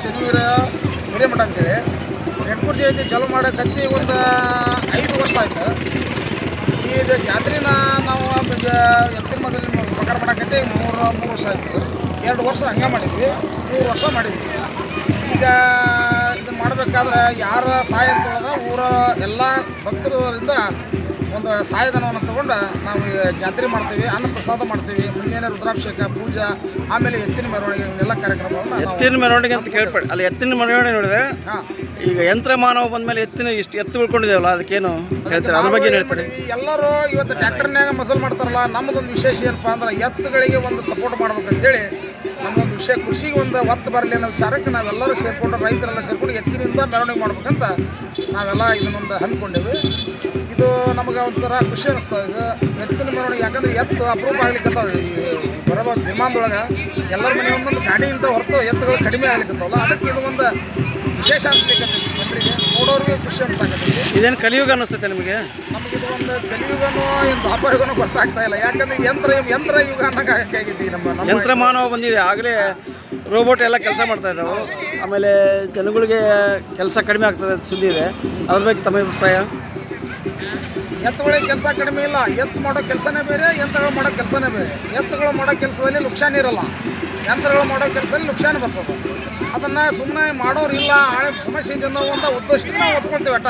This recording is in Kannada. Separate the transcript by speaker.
Speaker 1: ಚನ್ನವೀರ ಹಿರೇಮಠ ಅಂತೇಳಿ ರೆಣಕೂರು ಜಯಂತಿ ಚಾಲೂ ಮಾಡೋಕತ್ತಿ ಒಂದು 5 ವರ್ಷ ಆಯ್ತು. ಇದು ಜಾತ್ರೆನ ನಾವು ಎತ್ತಿನ ಮೊದಲು ಪ್ರಕಾರ ಮಾಡೋಕತ್ತಿ 3 ವರ್ಷ ಆಯಿತು. 2 ವರ್ಷ ಹಂಗೆ ಮಾಡಿದ್ವಿ, 3 ವರ್ಷ ಮಾಡಿದ್ವಿ. ಈಗ ಇದು ಮಾಡಬೇಕಾದ್ರೆ ಯಾರ ಸಹಾಯ ಅಂತೇಳಿದ ಊರ ಎಲ್ಲ ಭಕ್ತರಿಂದ ಒಂದು ಸಹಾಯಧನವನ್ನು ತೊಗೊಂಡು ನಾವು ಜಾತ್ರೆ ಮಾಡ್ತೀವಿ, ಅನ್ನ ಪ್ರಸಾದ ಮಾಡ್ತೀವಿ, ಮುಂಜಾನೆ ರುದ್ರಾಭಿಷೇಕ ಪೂಜಾ, ಆಮೇಲೆ ಎತ್ತಿನ ಮೆರವಣಿಗೆ ಇವನ್ನೆಲ್ಲ ಕಾರ್ಯಕ್ರಮಗಳನ್ನ
Speaker 2: ಎತ್ತಿನ ಮೆರವಣಿಗೆ ಅಂತ ಕೇಳ್ಪಡಿ. ಅಲ್ಲಿ ಎತ್ತಿನ ಮೆರವಣಿಗೆ ನೋಡಿದೆ. ಈಗ ಯಂತ್ರ ಮಾನವ ಬಂದಮೇಲೆ ಇಷ್ಟು ಎತ್ತು ಉಳ್ಕೊಂಡಿದ್ದೇವಲ್ಲ, ಅದಕ್ಕೇನು ಹೇಳ್ತಾರೆ? ಅದ್ರ ಬಗ್ಗೆ ಹೇಳ್ತಾರೆ.
Speaker 1: ಎಲ್ಲರೂ ಇವತ್ತು ಟ್ರ್ಯಾಕ್ಟರ್ನಾಗ ಮಸಲ್ ಮಾಡ್ತಾರಲ್ಲ, ನಮ್ಮದೊಂದು ವಿಶೇಷ ಏನಪ್ಪ ಅಂದ್ರೆ ಎತ್ತುಗಳಿಗೆ ಒಂದು ಸಪೋರ್ಟ್ ಮಾಡ್ಬೇಕಂತೇಳಿ ನಮ್ಮೊಂದು ವಿಷಯ, ಕೃಷಿಗೆ ಒಂದು ಒತ್ತು ಬರಲಿ ಅನ್ನೋ ವಿಚಾರಕ್ಕೆ ನಾವೆಲ್ಲರೂ ಸೇರಿಕೊಂಡು, ರೈತರೆಲ್ಲ ಸೇರಿಕೊಂಡು ಎತ್ತಿನಿಂದ ಮೆರವಣಿಗೆ ಮಾಡ್ಬೇಕಂತ ನಾವೆಲ್ಲ ಇದನ್ನೊಂದು ಹಮ್ಮಿಕೊಂಡೇವಿ. ಇದು ನಮಗೆ ಒಂಥರ ಖುಷಿ ಅನ್ನಿಸ್ತಾ ಇದೆ ಎತ್ತಿನ ಮೆರವಣಿಗೆ. ಯಾಕಂದ್ರೆ ಎತ್ತು ಅಪರೂಪ ಆಗ್ಲಿಕ್ಕತ್ತಾವೆ ಈ ಬರೋ ದಿನಮಾನದೊಳಗೆ. ಎಲ್ಲರ ಮನೆ ಒಂದೊಂದು ಗಾಡಿಯಿಂದ ಹೊರತು ಎತ್ತುಗಳು ಕಡಿಮೆ ಆಗ್ಲಿಕ್ಕತ್ತಾವಲ್ಲ, ಅದಕ್ಕೆ ಇದು ಒಂದು ವಿಶೇಷ ಅನಿಸ್ಲಿಕ್ಕತ್ತೈತಿ ಜನರಿಗೆ, ನೋಡೋರಿಗೆ ಖುಷಿ ಅನ್ಸಾಕತ್ತೈತಿ.
Speaker 2: ಇದೇನು ಕಲಿಯುಗ ಅನ್ನಿಸ್ತೈತೆ ನಿಮಗೆ?
Speaker 1: ನಮಗಿದು ಒಂದು ಕಲಿಯುಗನೋ ಏನು ದ್ವಾಪರಯುಗನೋ ಗೊತ್ತಾಗ್ತಾ ಇಲ್ಲ. ಯಾಕಂದ್ರೆ ಯಂತ್ರ ಯುಗ ಅನ್ನೋಕ್ಕಾಗೈತಿ. ನಮ್ಮ
Speaker 2: ಯಂತ್ರ ಮಾನವ ಬಂದಿದೆ. ಆಗಲೇ ರೋಬೋಟ್ ಎಲ್ಲ ಕೆಲಸ ಮಾಡ್ತಾ ಇದ್ದಾವೆ. ಆಮೇಲೆ ಜನಗಳಿಗೆ ಕೆಲಸ ಕಡಿಮೆ ಆಗ್ತದೆ ಅಂತ ಸುದ್ದಿ ಇದೆ. ಅದ್ರ ಬಗ್ಗೆ ತಮ್ಮ ಅಭಿಪ್ರಾಯ?
Speaker 1: ಎತ್ತುಗಳಿಗೆ ಕೆಲಸ ಕಡಿಮೆ ಇಲ್ಲ. ಎತ್ತು ಮಾಡೋ ಕೆಲಸನೇ ಬೇರೆ, ಯಂತ್ರಗಳು ಮಾಡೋ ಕೆಲಸನೇ ಬೇರೆ. ಎತ್ತುಗಳು ಮಾಡೋ ಕೆಲಸದಲ್ಲಿ ನುಕ್ಸಾನ ಇರಲ್ಲ, ಯಂತ್ರಗಳು ಮಾಡೋ ಕೆಲಸದಲ್ಲಿ ನುಕ್ಸಾನ ಬರ್ತದೆ. ಅದನ್ನು ಸುಮ್ಮನೆ ಮಾಡೋರಿಲ್ಲ, ಹಳೆ ಸಮಸ್ಯೆ ಇದೆ ಅನ್ನೋ ಒಂದು ಉದ್ದೇಶಕ್ಕೆ ನಾವು ಒಪ್ಕೊಳ್ತೀವಿ ಅಟ್ಟ.